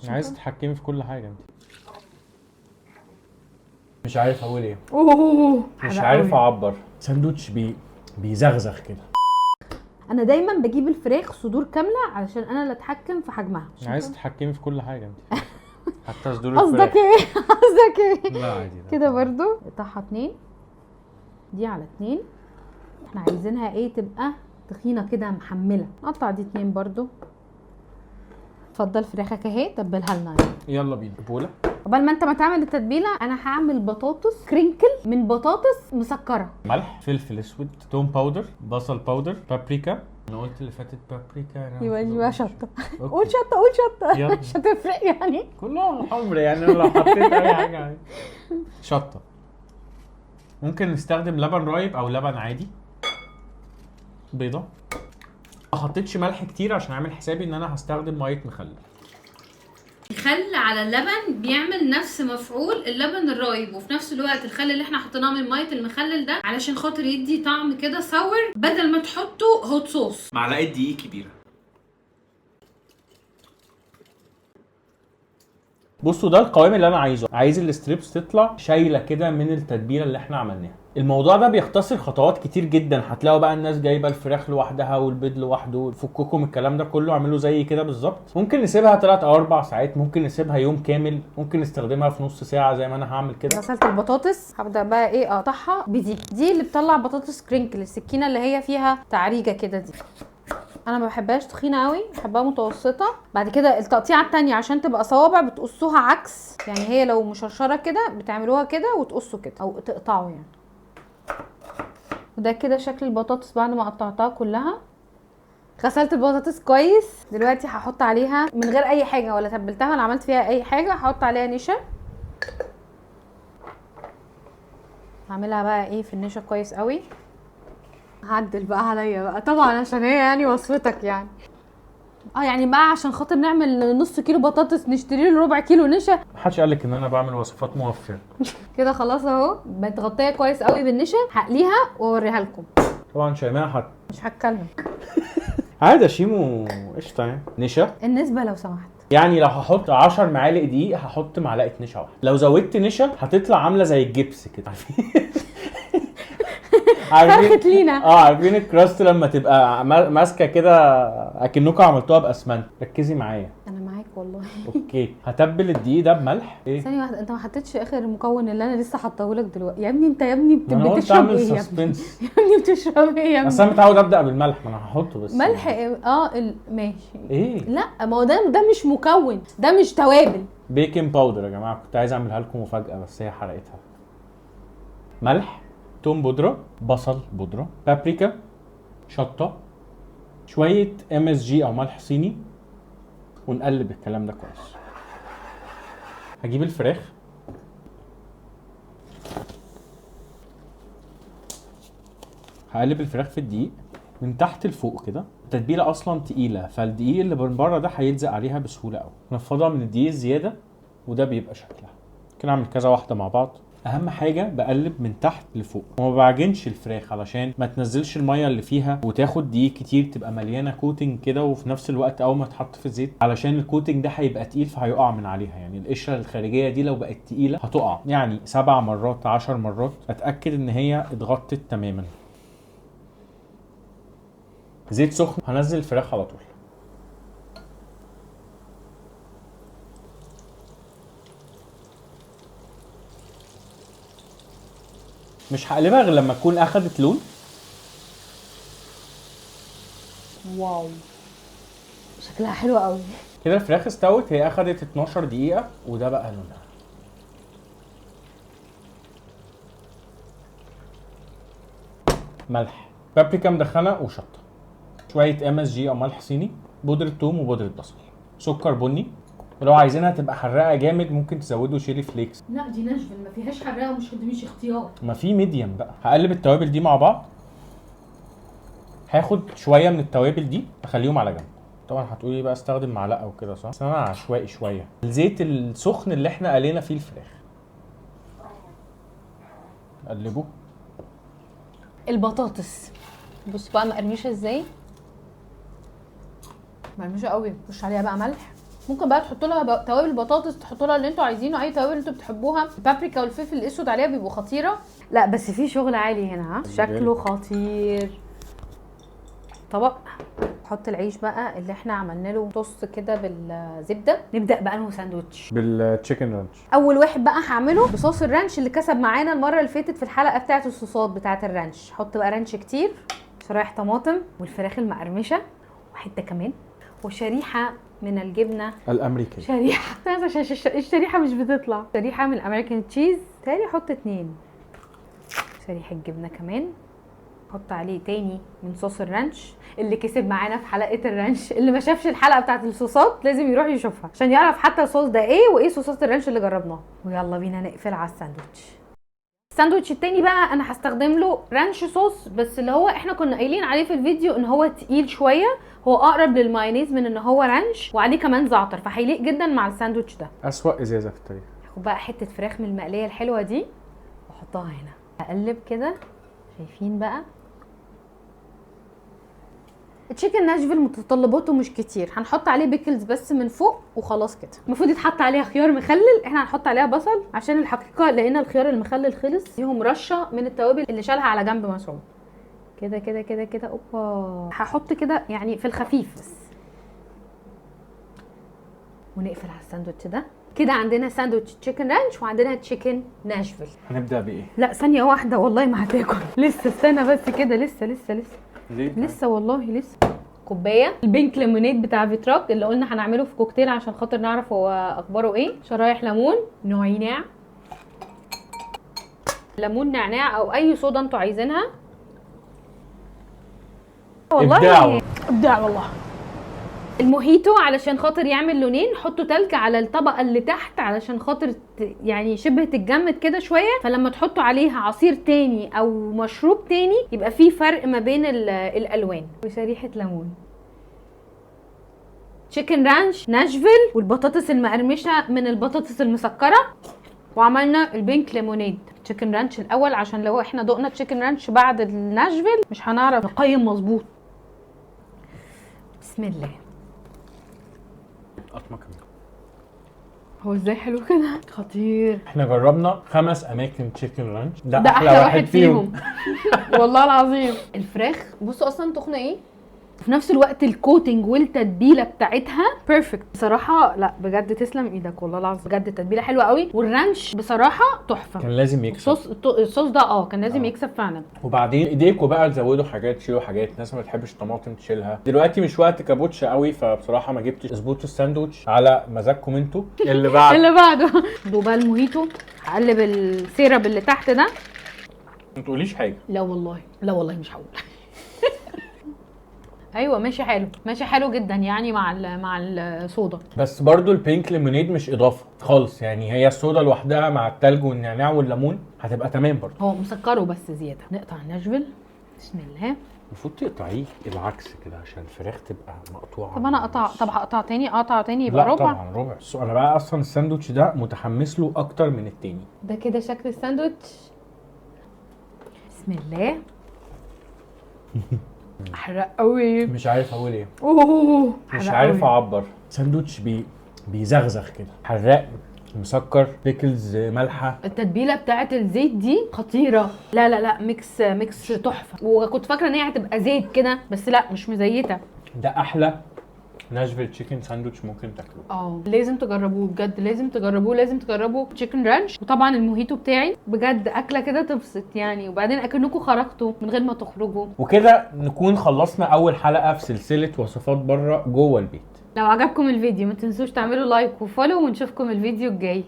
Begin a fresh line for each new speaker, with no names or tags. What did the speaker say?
عايز تتحكمي في كل حاجه انت. مش عارف اقول ايه. مش عارف اعبر. ساندوتش بيزغزغ كده.
انا دايما بجيب الفراخ صدور كامله علشان انا اللي اتحكم في حجمها.
عايز تتحكمي في كل حاجه انت. حتى صدور الفراخ.
قصدك ايه؟ قصدك ايه؟
لا عادي.
كده برضو قطعها 2 دي على 2. احنا عايزينها ايه؟ تبقى تخينه كده محمله. نقطع دي 2 برضو. اتفضل فراخك اهي، تبلها لنا يعني.
يلا بينا بوله.
قبل ما انت ما تعمل التتبيله انا هعمل بطاطس كرينكل من بطاطس مسكره.
ملح، فلفل اسود، توم باودر، بصل باودر، بابريكا. انا قلت اللي فاتت بابريكا.
يبقى شطه. قول شطه قول شطه. مش هتفرق يعني.
كلها حمر يعني. انا لو حطيت اي حاجه يعني. شطه. ممكن نستخدم لبن رايب او لبن عادي. بيضه. ما حطيتش ملح كتير عشان اعمل حسابي ان انا هستخدم ميه مخلل.
الخل على اللبن بيعمل نفس مفعول اللبن الرايب، وفي نفس الوقت الخل اللي احنا حطيناه من ميه المخلل ده علشان خاطر يدي طعم كده صور بدل ما تحطه هوت صوص.
معلقه دقيق كبيره. بصوا ده القوام اللي انا عايزه. عايز الستريبس تطلع شايله كده من التتبيله اللي احنا عملناها. الموضوع ده بيختصر خطوات كتير جدا. هتلاقوا بقى الناس جايبه الفراخ لوحدها والبيض لوحده. فككم الكلام ده كله، اعملوا زي كده بالظبط. ممكن نسيبها 3 أو 4 ساعات، ممكن نسيبها يوم كامل، ممكن نستخدمها في نص ساعه زي ما انا هعمل كده.
غسلت البطاطس، هبدا بقى ايه اقطعها بدي اللي بتطلع بطاطس كرينكل، السكينه اللي هي فيها تعريجه كده دي. انا ما بحبهاش تخينه قوي، بحبها متوسطه. بعد كده التقطيعه التانية عشان تبقى صوابع بتقصوها عكس، يعني هي لو مشرشره كده بتعملوها كده وتقصوا كده او تقطعوا يعني. وده كده شكل البطاطس بعد ما قطعتها كلها. غسلت البطاطس كويس. دلوقتي هحط عليها من غير اي حاجه، ولا تبلتها ولا عملت فيها اي حاجه، هحط عليها نشا. هعملها بقى ايه في النشا كويس قوي. هعدل بقى عليا بقى طبعا عشان هي يعني وصفتك يعني. يعني بقى عشان خاطر نعمل نص كيلو بطاطس نشتري له ربع كيلو نشا.
محدش قالك ان انا بعمل وصفات موفره.
كده خلاص اهو متغطيه كويس قوي بالنشا. هقليها واوريها لكم.
طبعا شيماء
مش هتكلم.
عادي يا شيمو. قشطه يعني. نشا
النسبه لو سمحت.
يعني لو هحط 10 معالق دقيق هحط معلقه نشا واحده. لو زودت نشا هتطلع عامله زي الجبس كده.
فرخت لينا.
عارفين الكراست لما تبقى ماسكه كده اكنكم عملتوها باسمنت. ركزي معايا.
انا معاك والله.
اوكي. هتبل الدقيق ده بملح. ايه
ثانيه واحده، انت ما حطيتش اخر المكون اللي انا لسه حاطاه لك دلوقتي يا ابني. انت يا ابني بتشرب ايه يا ابني؟ يا ابني بتشرب ايه يا ابني؟
اصل انا متعود ابدا بالملح. ما انا هحطه بس
ملح ماشي.
ايه؟
لا ما هو ده مش مكون، ده مش توابل.
بيكنج باودر يا جماعه. كنت عايز اعملها لكم مفاجاه بس هي حرقتها. ملح، توم بودره، بصل بودره، بابريكا، شطه، شويه MSG او ملح صيني، ونقلب الكلام ده كويس. هجيب الفراخ، هقلب الفراخ في الدقيق من تحت لفوق كده. التتبيله اصلا تقيله، فالدقيق اللي من بره ده هيلزق عليها بسهوله قوي. نفضها من الدقيق الزياده وده بيبقى شكلها. ممكن اعمل كذا واحده مع بعض. اهم حاجه بقلب من تحت لفوق وما بعجنش الفراخ علشان ما تنزلش الميه اللي فيها وتاخد دقيق كتير، تبقى مليانه كوتنج كده. وفي نفس الوقت اول ما تحط في الزيت علشان الكوتنج ده هيبقى تقيل فهيقع من عليها. يعني القشره الخارجيه دي لو بقت تقيله هتقع. يعني 7 مرات 10 مرات اتاكد ان هي اتغطت تماما. زيت سخن. هنزل الفراخ على طول. مش هقلبها غير لما تكون اخدت لون.
واو شكلها حلو قوي.
كده الفراخ استوت. هي اخدت 12 دقيقة وده بقى لونها. ملح، بابريكا مدخنة وشطة، شوية MSG او ملح صيني، بودرة ثوم وبودرة بصل، سكر بني. ولو عايزينها تبقى حراقة جامد ممكن تزودوا شيلي فليكس.
لا دي ناشفل ما فيهاش حراقه مش اختيار.
ما في ميديم بقى. هقلب التوابل دي مع بعض. هاخد شوية من التوابل دي اخليهم على جنب. طبعا هتقولي بقى استخدم معلقه وكده صح؟ بس انا عشوائي شويه. الزيت السخن اللي احنا قلينا فيه الفراخ قلبه.
البطاطس بص بقى مقرمشه ازاي. مقرمشه قوي. رش عليها بقى ملح ممكن بقى تحطوا لها توابل بطاطس، تحطوا لها اللي انتوا عايزينه، اي توابل انتوا بتحبوها. البابريكا والفلفل الاسود عليها بيبقوا خطيره. لا بس في شغل عالي هنا، ها شكله خطير. طبق نحط العيش بقى اللي احنا عملنا له توست كده بالزبده. نبدا بقى انه ساندوتش
بالتشيكن رانش.
اول واحد بقى هعمله بصوص الرانش اللي كسب معانا المره اللي فاتت في الحلقه بتاعه الصوصات بتاعه الرانش. حط بقى رانش كتير، شرايح طماطم والفراخ المقرمشه وحته كمان، وشريحه من الجبنه
الامريكيه.
شريحه عشان الشريحه مش بتطلع. شريحه من الامريكان تشيز، تاني حط 2 شريحه جبنه كمان. حط عليه تاني من صوص الرانش اللي كسب معانا في حلقه الرانش. اللي ما شافش الحلقه بتاعت الصوصات لازم يروح يشوفها عشان يعرف حتى الصوص ده ايه وايه صوصات الرانش اللي جربناها. ويلا بينا نقفل على الساندوتش. الساندوتش التاني بقى انا هستخدم له رانش صوص، بس اللي هو احنا كنا قايلين عليه في الفيديو ان هو تقيل شويه، هو اقرب للمايونيز من ان هو رانش، وعليه كمان زعتر، فهيليق جدا مع الساندوتش ده.
اسوأ ازازه في التاريخ.
هاخد بقى حته فراخ من المقليه الحلوه دي واحطها هنا، اقلب كده. شايفين بقى التشيكن ناشفيل متطلباته مش كتير، هنحط عليه بيكلز بس من فوق وخلاص كده. المفروض يتحط عليها خيار مخلل، احنا هنحط عليها بصل عشان الحقيقه لقينا الخيار المخلل خلص. فيهم رشه من التوابل اللي شالها على جنب مسعود. كده كده كده كده. اوبا، هحط كده يعني في الخفيف بس. ونقفل على الساندوتش ده. كده عندنا ساندوتش تشيكن رانش وعندنا تشيكن ناشفيل.
هنبدا بايه؟
لا ثانيه واحده والله ما هتاكل لسه، استنى بس كده، لسه
ليه؟
لسه والله لسه. كوبايه البينك ليمونيد بتاع فيتراك اللي قلنا هنعمله في كوكتيل عشان خاطر نعرف هو اخباره ايه. شرايح ليمون، نعناع، ليمون نعناع او اي صودا انتوا عايزينها. والله ابداع والله. الموهيتو علشان خاطر يعمل لونين حطوا تلج على الطبقه اللي تحت علشان خاطر يعني شبه تتجمد كده شويه، فلما تحطوا عليها عصير تاني او مشروب تاني يبقى في فرق ما بين الالوان. وشريحه ليمون. تشيكن رانش ناشفيل والبطاطس المقرمشه من البطاطس المسكره، وعملنا البينك ليمونيد. تشيكن رانش الاول عشان لو احنا دقنا تشيكن رانش بعد الناشفيل مش هنعرف نقيم مظبوط. بسم الله.
قطمه كمان.
هو ازاي حلو كده؟ خطير.
احنا جربنا 5 اماكن تشيكن رانش،
ده احلى واحد فيهم. والله العظيم. الفراخ بصوا اصلا تخنه ايه، في نفس الوقت الكوتنج والتتبيله بتاعتها بيرفكت بصراحه. لا بجد تسلم ايدك والله العظيم، بجد التتبيله حلوه قوي، والرانش بصراحه تحفه.
كان لازم يكسب.
الصوص ده كان لازم يكسب فعلا.
وبعدين ايديكوا بقى تزودوا حاجات، تشيلوا حاجات. الناس ما بتحبش الطماطم تشيلها. دلوقتي مش وقت كابوتشا قوي، فبصراحه ما جبتش. اظبطوا الساندوتش على مزاجكم انتوا. اللي
بعده دوبا الموهيتو. هقلب السيرب اللي تحت ده.
ما تقوليش حاجه.
لا والله مش هقول. ايوه ماشي حلو جدا يعني مع الصودا.
بس برضو البينك ليمونيد مش اضافه خالص، يعني هي الصودا لوحدها مع التلج والنعناع والليمون هتبقى تمام برضو.
هو مسكره بس زياده. نقطع الناشفيل. بسم الله.
المفروض تقطعيه العكس كده عشان الفراخ تبقى مقطوعه.
طب انا هقطع تاني يبقى
لا
ربع.
طبعا ربع. انا بقى اصلا الساندوتش ده متحمس له اكتر من التاني.
ده كده شكل الساندوتش. بسم الله. احرق قوي.
مش عارف اقول ايه. مش
حرق
عارف
قوي.
اعبر. ساندوتش بيزغزغ كده، حراق، مسكر، بيكلز، ملحه.
التتبيله بتاعت الزيت دي خطيره. لا ميكس تحفه. وكنت فاكره ان هي هتبقى زيت كده بس لا، مش مزيته.
ده احلى ناشفيل تشيكن ساندوتش ممكن تاكلوه.
لازم تجربوه بجد، لازم تجربوا تشيكن رانش. وطبعا الموهيتو بتاعي بجد اكله كده تبسط يعني، وبعدين اكنكم خرجتوا من غير ما تخرجوا.
وكده نكون خلصنا اول حلقه في سلسله وصفات بره جوه البيت.
لو عجبكم الفيديو ما تنسوش تعملوا لايك وفولو، ونشوفكم الفيديو الجاي.